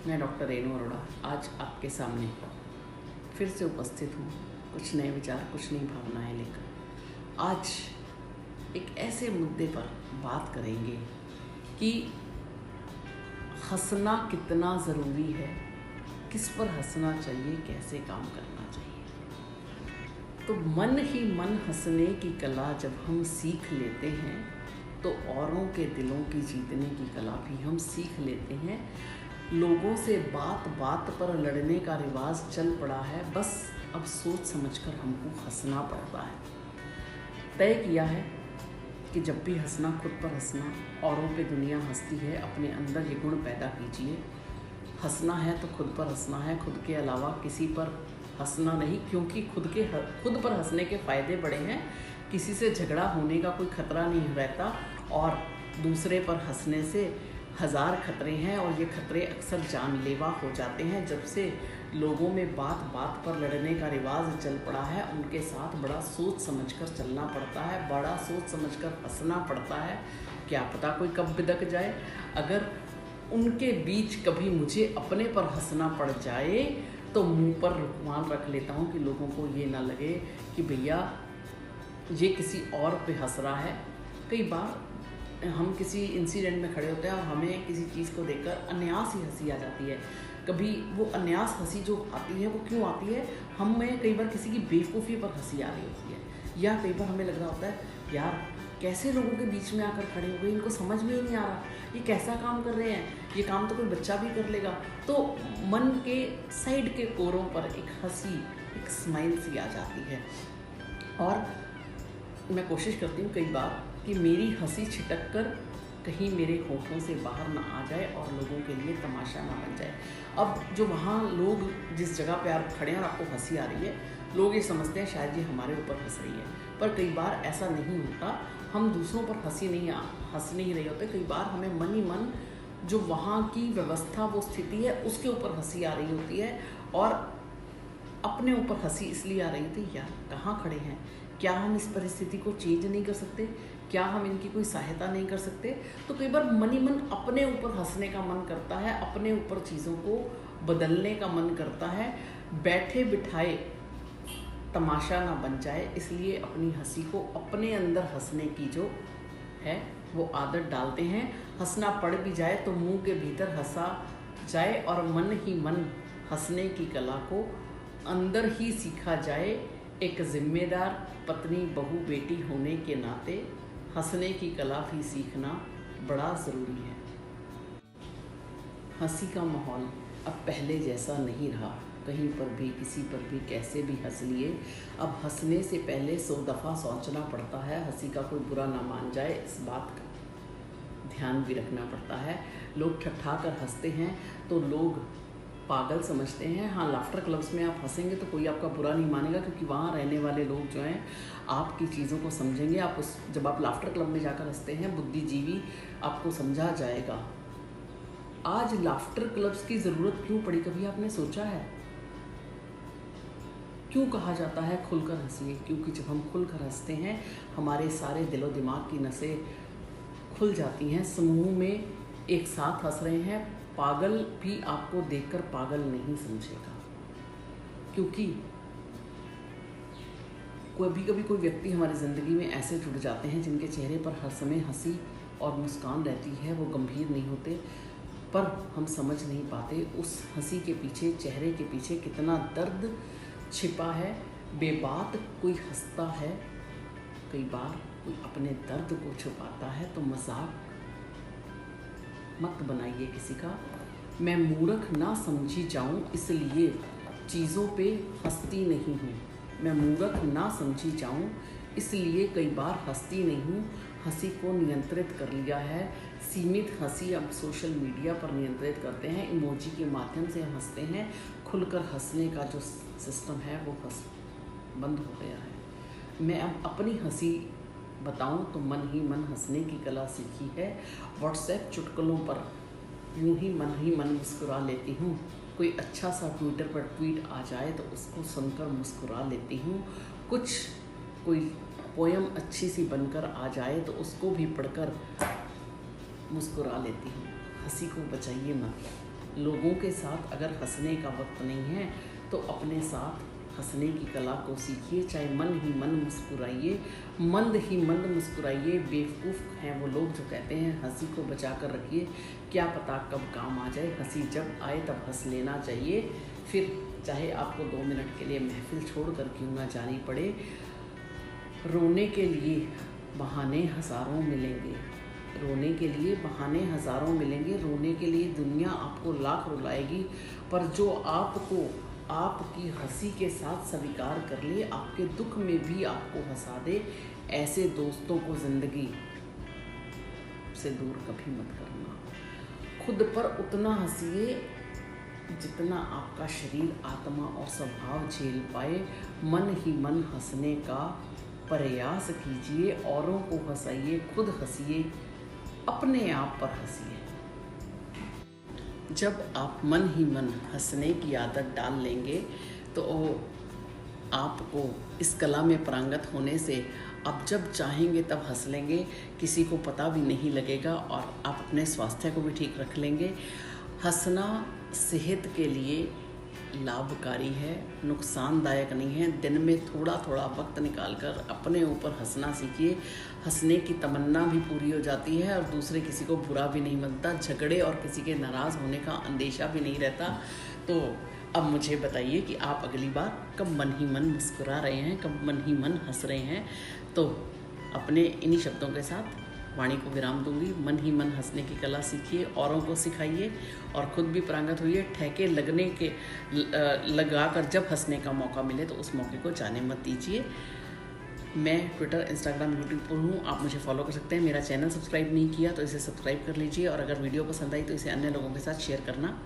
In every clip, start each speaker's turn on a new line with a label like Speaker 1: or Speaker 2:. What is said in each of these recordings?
Speaker 1: मैं डॉक्टर रेणु अरोड़ा आज आपके सामने फिर से उपस्थित हूँ, कुछ नए विचार, कुछ नई भावनाएं लेकर। आज एक ऐसे मुद्दे पर बात करेंगे कि हंसना कितना ज़रूरी है, किस पर हंसना चाहिए, कैसे काम करना चाहिए। तो मन ही मन हंसने की कला जब हम सीख लेते हैं तो औरों के दिलों की जीतने की कला भी हम सीख लेते हैं। लोगों से बात बात पर लड़ने का रिवाज चल पड़ा है, बस अब सोच समझकर हमको हंसना पड़ता है। तय किया है कि जब भी हंसना, खुद पर हंसना, औरों पे दुनिया हंसती है, अपने अंदर ये गुण पैदा कीजिए। हंसना है तो खुद पर हंसना है, खुद के अलावा किसी पर हंसना नहीं, क्योंकि खुद पर हंसने के फ़ायदे बड़े हैं। किसी से झगड़ा होने का कोई खतरा नहीं रहता और दूसरे पर हंसने से हज़ार खतरे हैं और ये खतरे अक्सर जानलेवा हो जाते हैं। जब से लोगों में बात बात पर लड़ने का रिवाज चल पड़ा है, उनके साथ बड़ा सोच समझकर चलना पड़ता है, बड़ा सोच समझकर हंसना पड़ता है। क्या पता कोई कब बिदक जाए। अगर उनके बीच कभी मुझे अपने पर हंसना पड़ जाए तो मुंह पर रुमाल रख लेता हूँ कि लोगों को ये ना लगे कि भैया ये किसी और पे हंस रहा है। कई बार हम किसी इंसिडेंट में खड़े होते हैं और हमें किसी चीज़ को देखकर अन्यास ही हंसी आ जाती है। कभी वो अन्यास हंसी जो आती है वो क्यों आती है, हमें कई बार किसी की बेवकूफ़ी पर हंसी आ रही होती है, या कई बार हमें लग रहा होता है यार कैसे लोगों के बीच में आकर खड़े हो गए, इनको समझ में ही नहीं आ रहा ये कैसा काम कर रहे हैं, ये काम तो कोई बच्चा भी कर लेगा। तो मन के साइड के कोरों पर एक हंसी, एक स्माइल सी आ जाती है। और मैं कोशिश करती हूँ कई बार कि मेरी हंसी छिटक कर कहीं मेरे होठों से बाहर ना आ जाए और लोगों के लिए तमाशा ना बन जाए। अब जो वहाँ लोग जिस जगह पे आप खड़े हैं और आपको हंसी आ रही है, लोग ये समझते हैं शायद ये हमारे ऊपर हंस रही है, पर कई बार ऐसा नहीं होता। हम दूसरों पर हंस नहीं रहे होते। कई बार हमें मन ही मन जो वहाँ की व्यवस्था, वो स्थिति है, उसके ऊपर हंसी आ रही होती है और अपने ऊपर हंसी इसलिए आ रही थी यार कहाँ खड़े हैं, क्या हम इस परिस्थिति को चेंज नहीं कर सकते, क्या हम इनकी कोई सहायता नहीं कर सकते। तो कई बार मन ही मन अपने ऊपर हंसने का मन करता है, अपने ऊपर चीज़ों को बदलने का मन करता है। बैठे बिठाए तमाशा ना बन जाए, इसलिए अपनी हंसी को अपने अंदर हंसने की जो है वो आदत डालते हैं। हंसना पड़ भी जाए तो मुंह के भीतर हंसा जाए और मन ही मन हंसने की कला को अंदर ही सीखा जाए। एक जिम्मेदार पत्नी, बहू, बेटी होने के नाते हंसने की कला भी सीखना बड़ा ज़रूरी है। हंसी का माहौल अब पहले जैसा नहीं रहा। कहीं पर भी, किसी पर भी, कैसे भी हंस लिए। अब हंसने से पहले 100 दफ़ा सोचना पड़ता है, हंसी का कोई बुरा ना मान जाए, इस बात का ध्यान भी रखना पड़ता है। लोग ठट्ठा कर हंसते हैं तो लोग पागल समझते हैं। हाँ, लाफ्टर क्लब्स में आप हंसेंगे तो कोई आपका बुरा नहीं मानेगा, क्योंकि वहाँ रहने वाले लोग जो हैं आपकी चीज़ों को समझेंगे। जब आप लाफ्टर क्लब में जाकर हंसते हैं, बुद्धिजीवी आपको समझा जाएगा। आज लाफ्टर क्लब्स की ज़रूरत क्यों पड़ी, कभी आपने सोचा है? क्यों कहा जाता है खुलकर हंसिए? क्योंकि जब हम खुलकर हंसते हैं हमारे सारे दिलो दिमाग की नसें खुल जाती हैं। समूह में एक साथ हंस रहे हैं, पागल भी आपको देखकर पागल नहीं समझेगा। क्योंकि कभी कभी कोई व्यक्ति हमारी ज़िंदगी में ऐसे जुड़ जाते हैं जिनके चेहरे पर हर समय हंसी और मुस्कान रहती है, वो गंभीर नहीं होते, पर हम समझ नहीं पाते उस हंसी के पीछे, चेहरे के पीछे कितना दर्द छिपा है। बेबात कोई हंसता है, कई बार कोई अपने दर्द को छुपाता है। तो मजाक मत बनाइए किसी का। मैं मूर्ख ना समझी जाऊं इसलिए चीज़ों पे हंसती नहीं हूँ। मैं मूर्ख ना समझी जाऊं इसलिए कई बार हंसती नहीं हूँ। हंसी को नियंत्रित कर लिया है। सीमित हंसी अब सोशल मीडिया पर नियंत्रित करते हैं, इमोजी के माध्यम से हम हंसते हैं। खुलकर हंसने का जो सिस्टम है वो बंद हो गया है। मैं अब अपनी हंसी बताऊं तो मन ही मन हंसने की कला सीखी है। व्हाट्सएप चुटकुलों पर यूं ही मन मुस्कुरा लेती हूँ। कोई अच्छा सा ट्विटर पर ट्वीट आ जाए तो उसको सुनकर मुस्कुरा लेती हूँ। कोई पोयम अच्छी सी बनकर आ जाए तो उसको भी पढ़कर मुस्कुरा लेती हूँ। हंसी को बचाइए मत। लोगों के साथ अगर हंसने का वक्त नहीं है तो अपने साथ हंसने की कला को सीखिए। चाहे मन ही मन मुस्कुराइए, मंद ही मंद मुस्कुराइए। बेवकूफ़ हैं वो लोग जो कहते हैं हंसी को बचा कर रखिए, क्या पता कब काम आ जाए। हंसी जब आए तब हंस लेना चाहिए, फिर चाहे आपको 2 मिनट के लिए महफिल छोड़ कर क्यों ना जानी पड़े। रोने के लिए बहाने हज़ारों मिलेंगे, रोने के लिए बहाने हज़ारों मिलेंगे। रोने के लिए दुनिया आपको लाख रुलाएगी, पर जो आपको आपकी हंसी के साथ स्वीकार कर ले, आपके दुख में भी आपको हंसा दे, ऐसे दोस्तों को ज़िंदगी से दूर कभी मत करना। खुद पर उतना हंसिए जितना आपका शरीर, आत्मा और स्वभाव झेल पाए। मन ही मन हंसने का प्रयास कीजिए, औरों को हंसाइए, खुद हंसिए, अपने आप पर हंसिए। जब आप मन ही मन हंसने की आदत डाल लेंगे तो आपको इस कला में पारंगत होने से आप जब चाहेंगे तब हंस लेंगे, किसी को पता भी नहीं लगेगा और आप अपने स्वास्थ्य को भी ठीक रख लेंगे। हंसना सेहत के लिए लाभकारी है, नुकसानदायक नहीं है। दिन में थोड़ा थोड़ा वक्त निकालकर अपने ऊपर हंसना सीखिए। हंसने की तमन्ना भी पूरी हो जाती है और दूसरे किसी को बुरा भी नहीं बनता, झगड़े और किसी के नाराज़ होने का अंदेशा भी नहीं रहता। तो अब मुझे बताइए कि आप अगली बार कब मन ही मन मुस्कुरा रहे हैं, कब मन ही मन हंस रहे हैं। तो अपने इन्हीं शब्दों के साथ वाणी को विराम दूंगी। मन ही मन हंसने की कला सीखिए, औरों को सिखाइए और खुद भी पारंगत होइए। ठेके लगने के लगाकर जब हंसने का मौका मिले तो उस मौके को जाने मत दीजिए। मैं ट्विटर, इंस्टाग्राम, यूट्यूब पर हूँ, आप मुझे फॉलो कर सकते हैं। मेरा चैनल सब्सक्राइब नहीं किया तो इसे सब्सक्राइब कर लीजिए और अगर वीडियो पसंद आई तो इसे अन्य लोगों के साथ शेयर करना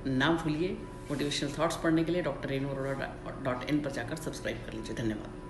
Speaker 1: ना भूलिए। मोटिवेशनल थॉट्स पढ़ने के लिए drrenu.in पर जाकर सब्सक्राइब कर लीजिए। धन्यवाद।